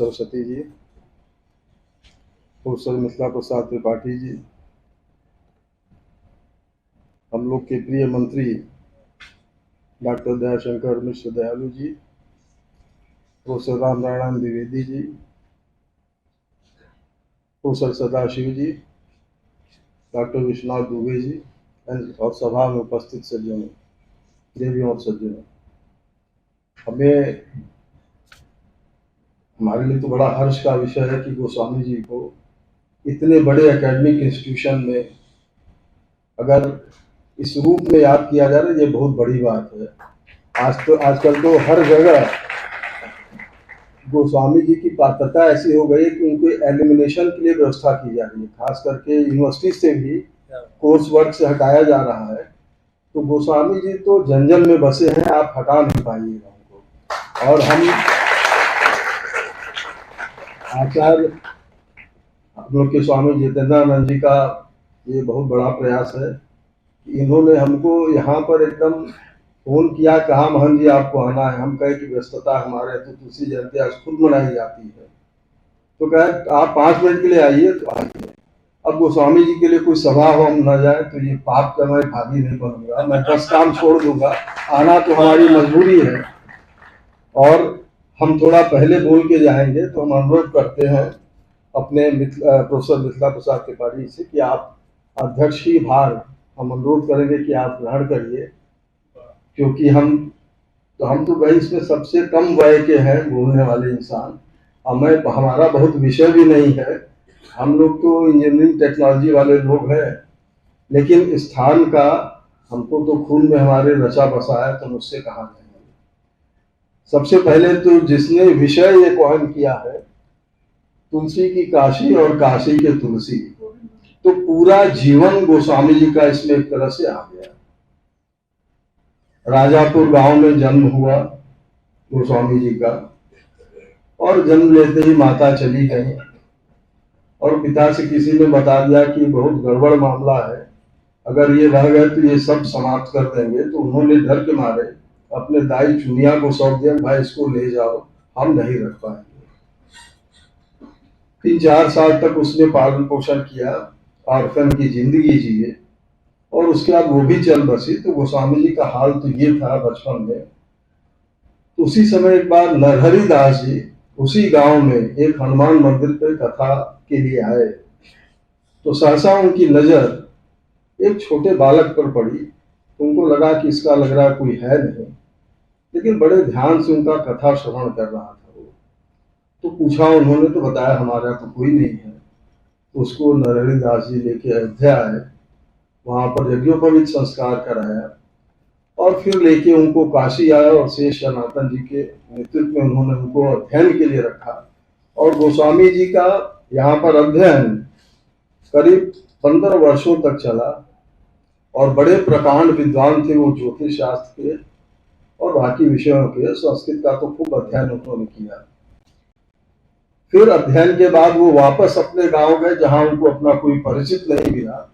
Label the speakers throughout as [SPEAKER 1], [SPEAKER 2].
[SPEAKER 1] Saraswati ji, professor Mithila Prasad Tripathi ji, हम लोग के प्रिय मंत्री डॉक्टर दयाशंकर मिश्र दयालु जी, प्रोफेसर राम नारायण द्विवेदी जी, प्रोफेसर सदाशिव जी, डॉक्टर विश्वनाथ दुबे जी और सभा में उपस्थित सज्जनों, देवियों और सज्जनों, हमारे लिए तो बड़ा हर्ष का विषय है कि गोस्वामी जी को इतने बड़े एकेडमिक इंस्टीट्यूशन में अगर इस रूप में याद किया जा रहा है, ये बहुत बड़ी बात है। आजकल तो हर जगह गोस्वामी जी की पात्रता ऐसी हो गई कि उनको एलिमिनेशन के लिए व्यवस्था की जा रही है, खास करके यूनिवर्सिटी से भी कोर्स वर्क से हटाया जा रहा है। तो गोस्वामी जी तो जंजल में बसे हैं, आप हटा नहीं पाइएगा उनको। और हम आचार्य हम लोग के स्वामी जितेंद्रानंद जी का ये बहुत बड़ा प्रयास है कि इन्होंने हमको यहाँ पर एकदम फोन किया, कहा मोहन जी आपको आना है। हम कहे कि व्यस्तता हमारे तो तुलसी जयंती आज खुद मनाई जाती है, तो कहे आप 5 मिनट के लिए आइए, तो आइए। अब गोस्वामी जी के लिए कोई सभा हो हम न जाए तो ये पाप का मैं भागी नहीं बनूंगा, मैं 10 काम छोड़ दूंगा, आना तो हमारी मजबूरी है। और हम थोड़ा पहले बोल के जाएंगे, तो हम अनुरोध करते हैं अपने प्रोफेसर मिथिला प्रसाद त्रिपाठी से कि आप अध्यक्ष की भार हम अनुरोध करेंगे कि आप ग्रहण करिए, क्योंकि हम तो भाई इसमें सबसे कम वय के हैं बोलने वाले इंसान। और हमारा बहुत विषय भी नहीं है, हम लोग तो इंजीनियरिंग टेक्नोलॉजी वाले लोग हैं, लेकिन स्थान का हमको तो खून में हमारे रचा बसा है, तो मुझसे कहा जाएंगे। सबसे पहले तो जिसने विषय ये वहन किया है, तुलसी की काशी और काशी के तुलसी, तो पूरा जीवन गोस्वामी जी का इसमें एक तरह से आ गया। राजापुर गांव में जन्म हुआ गोस्वामी जी का, और जन्म लेते ही माता चली गई, और पिता से किसी ने बता दिया कि बहुत गड़बड़ मामला है, अगर ये रह गए तो ये सब समाप्त कर देंगे। तो उन्होंने डर के मारे अपने दाई चुनिया को सौंप दिया, भाई इसको ले जाओ, हम नहीं रख पाएंगे। 3-4 साल तक उसने पालन पोषण किया, ऑर्फन की जिंदगी जिए, और उसके बाद वो भी चल बसी। तो गोस्वामी जी का हाल तो ये था बचपन में। तो उसी समय एक बार नरहरि दास जी उसी गांव में एक हनुमान मंदिर पे कथा के लिए आए, तो सहसा उनकी नजर एक छोटे बालक पर पड़ी। तो उनको लगा कि इसका लग रहा कोई है नहीं, लेकिन बड़े ध्यान से उनका कथा श्रवण कर रहा था वो। तो पूछा उन्होंने, तो बताया हमारा तो कोई नहीं है। तो उसको नरहरि दास जी लेके अयोध्या आए, वहां पर यज्ञोपवीत संस्कार कराया, और फिर लेके उनको काशी आया, और शेष सनातन जी के नेतृत्व में उन्होंने उनको अध्ययन के लिए रखा। और गोस्वामी जी का यहाँ पर अध्ययन करीब 15 वर्षों तक चला, और बड़े प्रकांड विद्वान थे वो, ज्योतिष शास्त्र के और बाकी विषयों के। संस्कृत का तो खूब अध्ययन उन्होंने किया। फिर अध्ययन के बाद वो वापस अपने गांव गए, जहां उनको अपना कोई परिचित नहीं मिला।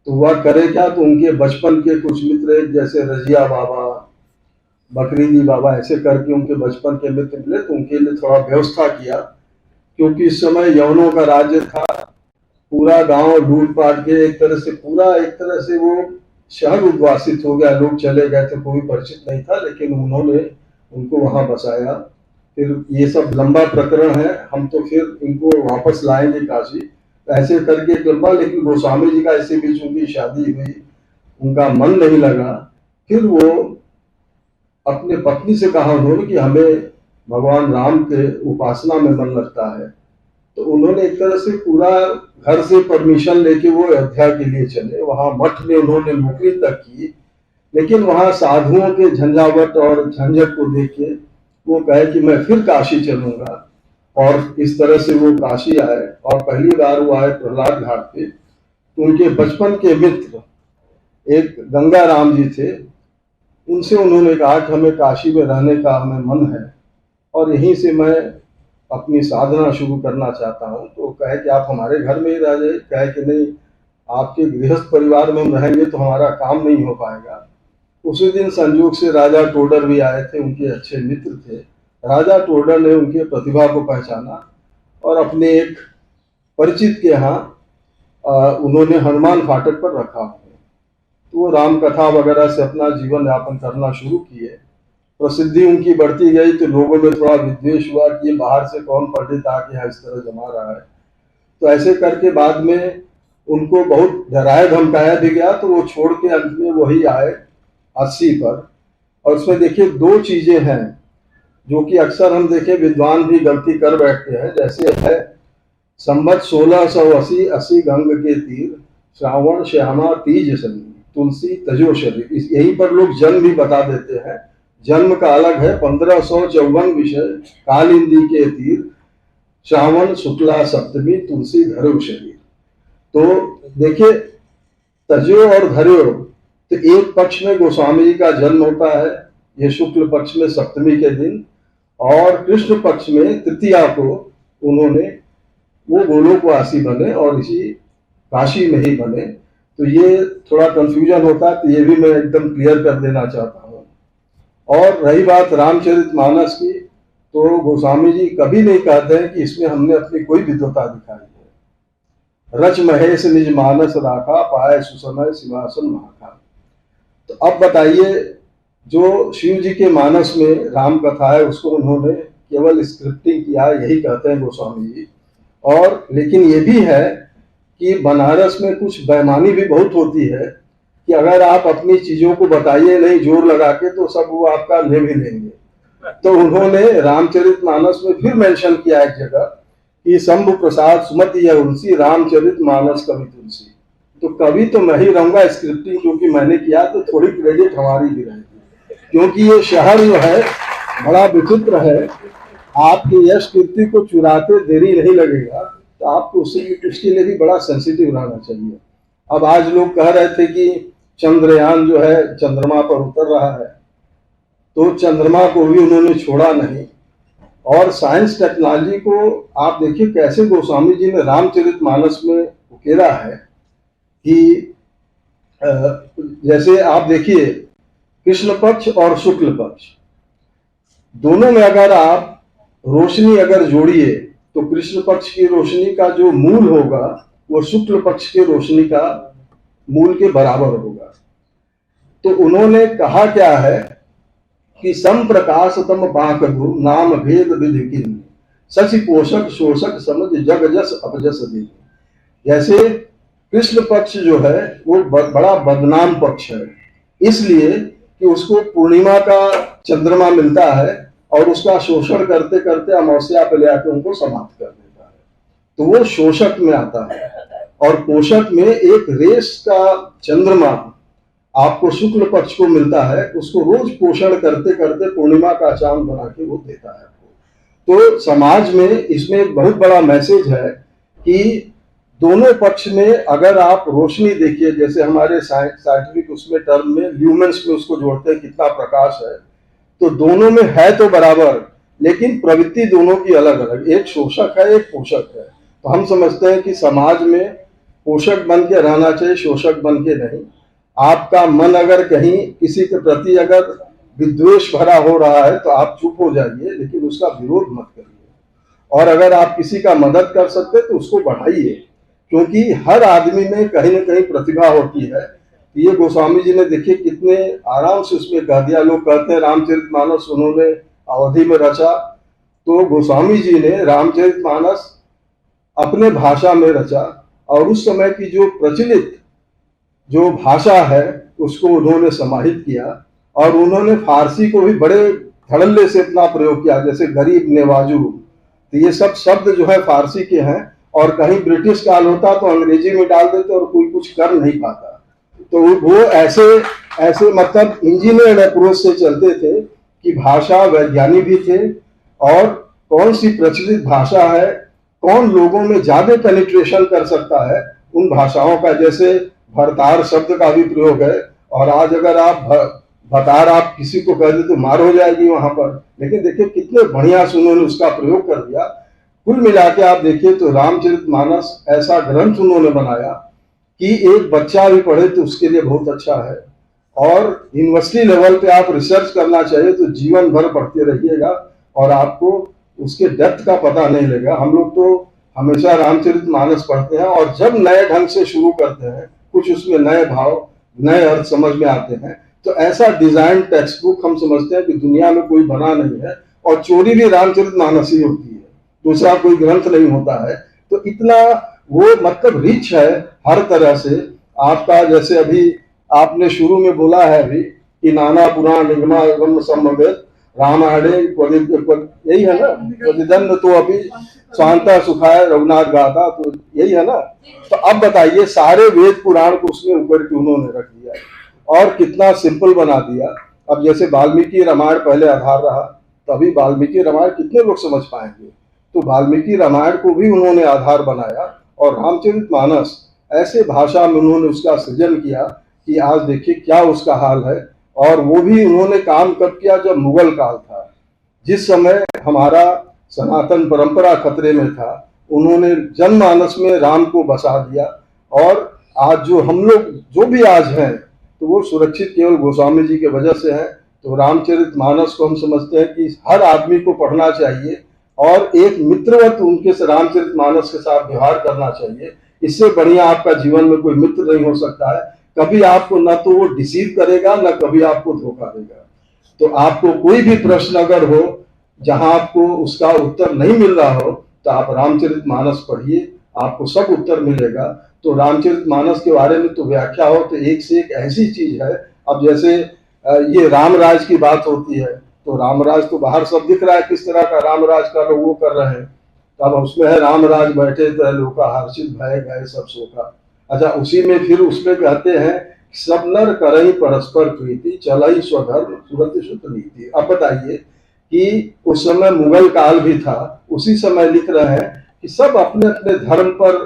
[SPEAKER 1] तो वह करे क्या, तो उनके बचपन के कुछ मित्र, जैसे रजिया बाबा, बकरीदी बाबा, ऐसे करके उनके बचपन के मित्र मिले। तो उनके लिए थोड़ा व्यवस्था किया, क्योंकि इस समय यवनों का राज्य था, पूरा गांव लूट पाट के एक तरह से वो शहर उद्वासित हो गया, लोग चले गए थे, कोई परिचित नहीं था, लेकिन उन्होंने उनको वहां बसाया। फिर ये सब लंबा प्रकरण है, हम तो फिर इनको वापस लाएंगे काशी, ऐसे करके एक लंबा। लेकिन गोस्वामी जी का इसी बीच उनकी शादी हुई, उनका मन नहीं लगा। फिर वो अपने पत्नी से कहा उन्होंने कि हमें भगवान राम के उपासना में मन लगता है। तो उन्होंने एक तरह से पूरा घर से परमिशन लेके वो अयोध्या के लिए चले। वहां मठ में उन्होंने नौकरी तक की, लेकिन वहां साधुओं के झंझावट और झंझट को देख के वो कहे कि मैं फिर काशी चलूंगा। और इस तरह से वो काशी आए, और पहली बार वो आए प्रहलाद घाट पे। तो उनके बचपन के मित्र एक गंगा राम जी थे, उनसे उन्होंने कहा कि हमें काशी में रहने का हमें मन है, और यहीं से मैं अपनी साधना शुरू करना चाहता हूँ। तो कहे कि आप हमारे घर में ही रह जाइए। कहे कि नहीं, आपके गृहस्थ परिवार में हम रहेंगे तो हमारा काम नहीं हो पाएगा। उसी दिन संयोग से राजा टोडर भी आए थे, उनके अच्छे मित्र थे। राजा टोडर ने उनके प्रतिभा को पहचाना और अपने एक परिचित के यहाँ उन्होंने हनुमान फाटक पर रखा हुआ। तो वो राम कथा वगैरह से अपना जीवन यापन करना शुरू किए। प्रसिद्धि उनकी बढ़ती गई तो लोगों में थोड़ा विद्वेष हुआ कि ये बाहर से कौन पंडित आके यहाँ इस तरह जमा रहा है। तो ऐसे करके बाद में उनको बहुत डराया धमकाया भी गया, तो वो छोड़ के अंत में वही आए 80 पर। और उसमें देखिए दो चीजें हैं जो कि अक्सर हम देखें विद्वान भी गलती कर बैठते हैं। जैसे है संवत 1680 80 गंग के तीर, श्रावण श्यामा तीज सनी, तुलसी तजो शरीर। यहीं पर लोग जन्म भी बता देते हैं। जन्म का अलग है 1554 विषय, कालिंदी के तीर, श्रावण शुक्ला सप्तमी, तुलसी धरो शरीर। तो देखिए तजो और धरो, तो एक पक्ष में गोस्वामी जी का जन्म होता है, ये शुक्ल पक्ष में सप्तमी के दिन, और कृष्ण पक्ष में तृतीया को उन्होंने वो गोलोकवासी बने और इसी काशी में ही बने। तो ये थोड़ा कंफ्यूजन होता है, तो ये भी मैं एकदम क्लियर कर देना चाहता हूँ। और रही बात रामचरितमानस की, तो गोस्वामी जी कभी नहीं कहते हैं कि इसमें हमने अपनी कोई विद्वता दिखाई है। रच महेश निज मानस राखा, पाए सुसमय सिंहासन महाखा। तो अब बताइए, जो शिव जी के मानस में राम कथा है उसको उन्होंने केवल स्क्रिप्टिंग किया, यही कहते हैं गोस्वामी जी। और लेकिन ये भी है कि बनारस में कुछ बेईमानी भी बहुत होती है कि अगर आप अपनी चीजों को बताइए नहीं जोर लगा के, तो सब वो आपका ले भी लेंगे। तो उन्होंने रामचरितमानस में फिर मेंशन किया एक जगह कि शंभु प्रसाद सुमति यह उनसी, रामचरितमानस कवि तुलसी। तो कवि तो मैं ही रहूंगा, स्क्रिप्टिंग क्योंकि मैंने किया तो थोड़ी क्रेडिट हमारी भी रहेगी, क्योंकि ये शहर जो है बड़ा विचित्र है। आपकी यश कीर्ति को चुराते देरी नहीं लगेगा, तो आपको उसके लिए भी बड़ा सेंसिटिव रहना चाहिए। अब आज लोग कह रहे थे कि चंद्रयान जो है चंद्रमा पर उतर रहा है, तो चंद्रमा को भी उन्होंने छोड़ा नहीं। और साइंस टेक्नोलॉजी को आप देखिए कैसे गोस्वामी जी ने रामचरितमानस में उकेरा है कि जैसे आप देखिए कृष्ण पक्ष और शुक्ल पक्ष दोनों में अगर आप रोशनी अगर जोड़िए तो कृष्ण पक्ष की रोशनी का जो मूल होगा वो शुक्ल पक्ष की रोशनी का मूल के बराबर होगा। तो उन्होंने कहा क्या है कि सम प्रकाश तम बाकु, नाम भेद विधि किन्नी, शशि पोषक शोषक समझ जग जस अपजस दे। जैसे कृष्ण पक्ष जो है वो बड़ा बदनाम पक्ष है, इसलिए कि उसको पूर्णिमा का चंद्रमा मिलता है और उसका शोषण करते करते अमावस्या पे ले आके उनको समाप्त कर देता है। तो वो शोषक में आता है, और पोषक में एक रेस का चंद्रमा आपको शुक्ल पक्ष को मिलता है, उसको रोज पोषण करते करते पूर्णिमा का चांद बना के वो देता है आपको। तो समाज में इसमें एक बहुत बड़ा मैसेज है कि दोनों पक्ष में अगर आप रोशनी देखिए, जैसे हमारे साइंटिफिक उसमें टर्म में ल्यूमेंस में उसको जोड़ते हैं कितना प्रकाश है, तो दोनों में है तो बराबर, लेकिन प्रवृत्ति दोनों की अलग अलग, एक शोषक है एक पोषक है। तो हम समझते हैं कि समाज में पोषक बन के रहना चाहिए, शोषक बन के नहीं। आपका मन अगर कहीं किसी के प्रति अगर विद्वेष भरा हो रहा है तो आप चुप हो जाइए, लेकिन उसका विरोध मत करिए। और अगर आप किसी का मदद कर सकते तो उसको बढ़ाइए, क्योंकि हर आदमी में कहीं ना कहीं प्रतिभा होती है। ये गोस्वामी जी ने देखिए कितने आराम से उसमें कह दिया। लोग कहते हैं रामचरितमानस उन्होंने अवधि में रचा, तो गोस्वामी जी ने रामचरितमानस अपने भाषा में रचा, और उस समय की जो प्रचलित जो भाषा है उसको उन्होंने समाहित किया, और उन्होंने फारसी को भी बड़े धड़ल्ले से अपना प्रयोग किया, जैसे गरीब नेवाजू। तो ये सब शब्द जो है फारसी के हैं, और कहीं ब्रिटिश काल होता तो अंग्रेजी में डाल देते और कोई कुछ कर नहीं पाता। तो वो ऐसे मतलब इंजीनियर्ड अप्रोच से चलते थे कि भाषा वैज्ञानिक भी थे, और कौन सी प्रचलित भाषा है, कौन लोगों में ज्यादा पेनिट्रेशन कर सकता है उन भाषाओं का। जैसे भरतार शब्द का भी प्रयोग है, और आज अगर आप भतार आप किसी को कह दे तो मार हो जाएगी वहां पर, लेकिन देखिए कितने बढ़िया से उन्होंने उसका प्रयोग कर दिया। कुल मिला के आप देखिए तो रामचरितमानस ऐसा ग्रंथ उन्होंने बनाया कि एक बच्चा भी पढ़े तो उसके लिए बहुत अच्छा है, और यूनिवर्सिटी लेवल पे आप रिसर्च करना चाहिए तो जीवन भर पढ़ते रहिएगा, और आपको उसके डेप्थ का पता नहीं लगेगा। हम लोग तो हमेशा रामचरितमानस पढ़ते हैं और जब नए ढंग से शुरू करते हैं, कुछ उसमें नए भाव, नए अर्थ समझ में आते हैं, तो ऐसा डिजाइन टेक्स्ट बुक हम समझते हैं कि दुनिया में कोई बना नहीं है, और चोरी भी रामचरितमानस ही होती है, दूसरा कोई ग्रंथ नहीं होता है। तो इतना वो मतलब रिच है हर तरह से। आपका जैसे अभी आपने शुरू में बोला है अभी कि नाना पुराण निगमा ब्रह्म संभवेत रामायणे यही है ना, प्रतिदंड तो अभी शांता सुखाय रघुनाथ गाथा, तो यही है ना। तो अब बताइए, सारे वेद पुराण को उसने ऊपर के उन्होंने रख दिया और कितना सिंपल बना दिया। अब जैसे वाल्मीकि रामायण पहले आधार रहा, तो अभी वाल्मीकि रामायण कितने लोग समझ पाएंगे, तो वाल्मीकि रामायण को भी उन्होंने आधार बनाया और रामचरितमानस ऐसे भाषा में उन्होंने उसका सृजन किया कि आज देखिए क्या उसका हाल है। और वो भी उन्होंने काम कब किया, जब मुगल काल था, जिस समय हमारा सनातन परंपरा खतरे में था, उन्होंने जनमानस में राम को बसा दिया। और आज जो हम लोग जो भी आज हैं, तो वो सुरक्षित केवल गोस्वामी जी के वजह से है। तो रामचरितमानस को हम समझते हैं कि हर आदमी को पढ़ना चाहिए और एक मित्रवत उनके से रामचरितमानस के साथ व्यवहार करना चाहिए। इससे बढ़िया आपका जीवन में कोई मित्र नहीं हो सकता है। कभी आपको न तो वो डिसीव करेगा, न कभी आपको धोखा देगा। तो आपको कोई भी प्रश्न अगर हो जहां आपको उसका उत्तर नहीं मिल रहा हो, तो आप रामचरितमानस पढ़िए, आपको सब उत्तर मिलेगा। तो रामचरितमानस के बारे में तो व्याख्या हो तो एक से एक ऐसी चीज है। अब जैसे ये रामराज की बात होती है, तो रामराज तो बाहर सब दिख रहा है किस तरह का रामराज का लोग वो कर रहे हैं। अब उसमें है रामराज बैठे तो लोका हर्षित भय गए सब शोका। अच्छा, उसी में फिर उसमें कहते हैं सब नर करई परस्पर प्रीति चलई स्वधर्म सुरत सुत नीति। अब बताइए कि उस समय मुगल काल भी था, उसी समय लिख रहे हैं कि सब अपने अपने धर्म पर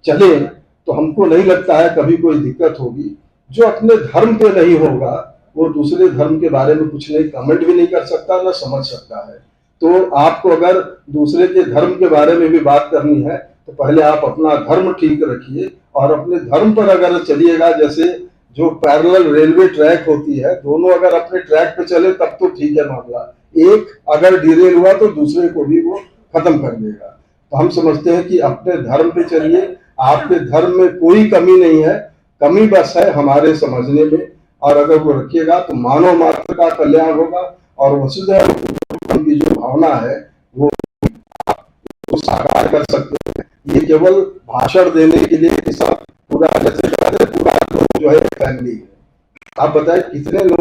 [SPEAKER 1] चले, तो हमको नहीं लगता है कभी कोई दिक्कत होगी। जो अपने धर्म पे नहीं होगा वो दूसरे धर्म के बारे में कुछ नहीं कमेंट भी नहीं कर सकता, ना समझ सकता है। तो आपको अगर दूसरे के धर्म के बारे में भी बात करनी है, तो पहले आप अपना धर्म ठीक रखिए और अपने धर्म पर अगर चलिएगा। जैसे जो पैरेलल रेलवे ट्रैक होती है, दोनों अगर अपने ट्रैक पे चले तब तो ठीक है मामला, एक अगर डिरेल हुआ तो दूसरे को भी वो खत्म कर देगा। तो हम समझते हैं कि अपने धर्म पे चलिए, आपके धर्म में कोई कमी नहीं है, कमी बस है हमारे समझने में। और अगर वो रखिएगा तो मानव मात्र का कल्याण होगा और वसुधैव कुटुंबकम की जो भावना है वो साकार कर सकते हैं। ये केवल भाषण देने के लिए सब पूरा जैसे कहते हैं पूरा लोग जो है फैमिली है। आप बताएं कितने लोग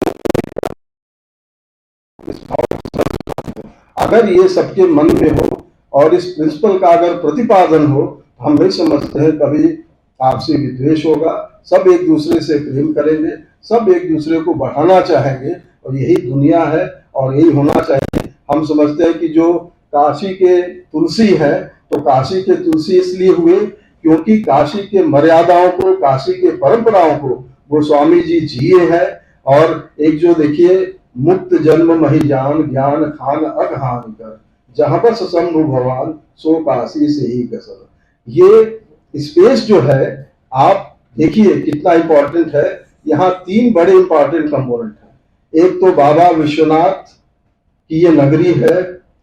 [SPEAKER 1] अगर ये सबके मन में हो और इस प्रिंसिपल का अगर प्रतिपादन हो, हम नहीं समझते हैं कभी आपसी विद्वेष होगा। सब एक दूसरे से प्रेम करेंगे, सब एक दूसरे को बढ़ाना चाहेंगे, और यही दुनिया है और यही होना चाहिए। हम समझते हैं कि जो काशी के तुलसी है, तो काशी के तुलसी इसलिए हुए क्योंकि काशी के मर्यादाओं को, काशी के परंपराओं को गोस्वामी जी जिए हैं। और एक जो देखिए, मुक्त जन्म मही जान ज्ञान खान अघान कर, जहां पर शंभु भगवान सो काशी से ही कसर। ये स्पेस जो है आप देखिए कितना इंपॉर्टेंट है। यहाँ तीन बड़े इंपॉर्टेंट कंपोनेंट है। एक तो बाबा विश्वनाथ की ये नगरी है,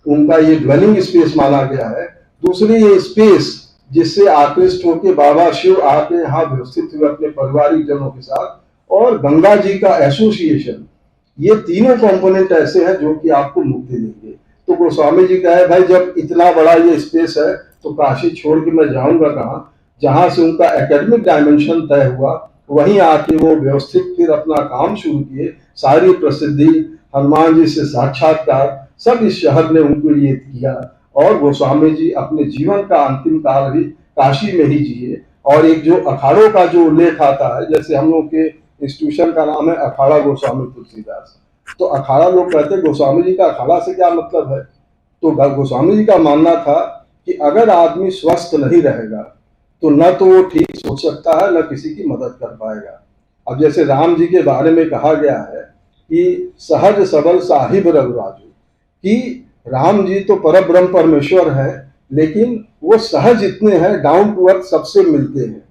[SPEAKER 1] उनका ये ड्वेलिंग स्पेस माना गया है। दूसरी ये स्पेस जिससे आकृष्ट होकर बाबा शिव आके यहाँ व्यवस्थित हुए अपने पारिवारिक जनों के साथ, और गंगा जी का एसोसिएशन। ये तीनों कंपोनेंट ऐसे हैं जो कि आपको मुक्ति देंगे। तो गोस्वामी जी कहे भाई जब इतना बड़ा ये स्पेस है तो काशी छोड़ के मैं जाऊंगा कहाँ। जहां से उनका एकेडमिक डायमेंशन तय हुआ, वहीं आके वो व्यवस्थित फिर अपना काम शुरू किए। सारी प्रसिद्धि, हनुमान जी से साक्षात्कार, सब इस शहर ने उनको लिए किया। और गोस्वामी जी अपने जीवन का अंतिम काल भी काशी में ही जिए। और एक जो अखाड़ों का जो उल्लेख आता है, जैसे हम लोग के इंस्टीट्यूशन का नाम है अखाड़ा गोस्वामी तुलसीदास, तो अखाड़ा लोग कहते हैं गोस्वामी जी का अखाड़ा से क्या मतलब है। तो गोस्वामी जी का मानना था कि अगर आदमी स्वस्थ नहीं रहेगा तो न तो वो ठीक सोच सकता है, न किसी की मदद कर पाएगा। अब जैसे राम जी के बारे में कहा गया है कि सहज सबल साहिब रघुराजू, कि राम जी तो परब्रह्म परमेश्वर है, लेकिन वो सहज इतने हैं, डाउन टू अर्थ, सबसे मिलते हैं,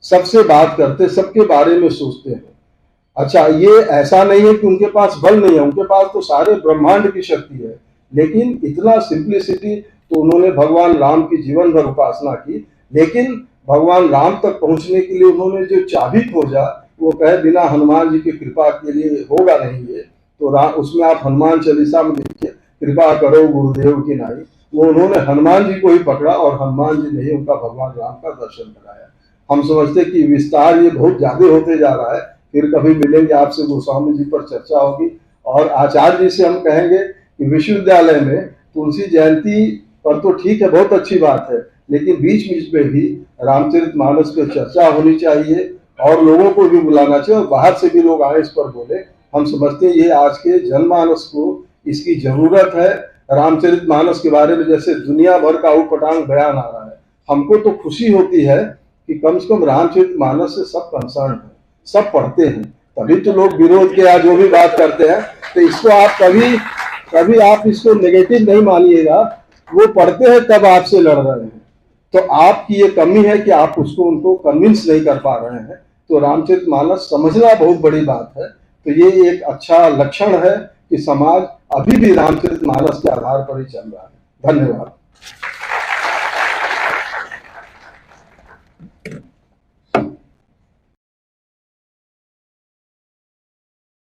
[SPEAKER 1] सबसे बात करते, सबके बारे में सोचते हैं। अच्छा, ये ऐसा नहीं है कि उनके पास बल नहीं है, उनके पास तो सारे ब्रह्मांड की शक्ति है, लेकिन इतना सिंप्लिसिटी, तो उन्होंने भगवान राम की जीवन भर उपासना की, लेकिन भगवान राम तक पहुंचने के लिए उन्होंने जो चाबी खोजा, वो कहे बिना हनुमान जी की कृपा के लिए होगा नहीं ये। तो उसमें आप हनुमान चालीसा में देखिए, कृपा करो गुरुदेव की नाई, वो उन्होंने हनुमान जी को ही पकड़ा और हनुमान जी ने ही उनका भगवान राम का दर्शन कराया। हम समझते कि विस्तार ये बहुत ज्यादा होते जा रहा है, फिर कभी मिलेंगे आपसे, गोस्वामी जी पर चर्चा होगी। और आचार्य जी से हम कहेंगे कि विश्वविद्यालय में तुलसी जयंती पर तो ठीक है, बहुत अच्छी बात है, लेकिन बीच बीच में भी रामचरितमानस पर चर्चा होनी चाहिए और लोगों को भी बुलाना चाहिए, और बाहर से भी लोग आए इस पर बोले। हम समझते हैं ये आज के जनमानस को इसकी जरूरत है। रामचरितमानस के बारे में जैसे दुनिया भर का उटपटांग बयान आ रहा है, हमको तो खुशी होती है कि कम से कम रामचरितमानस से सब कंसर्न है, सब पढ़ते हैं, तभी तो लोग विरोध के या जो भी बात करते हैं। तो इसको आप कभी आप इसको नेगेटिव नहीं मानिएगा, वो पढ़ते हैं तब आपसे लड़ रहे हैं, तो आपकी ये कमी है कि आप उसको उनको कन्विंस नहीं कर पा रहे हैं। तो रामचरितमानस समझना बहुत बड़ी बात है। तो ये एक अच्छा लक्षण है कि समाज अभी भी रामचरितमानस के आधार पर ही चल रहा है। धन्यवाद।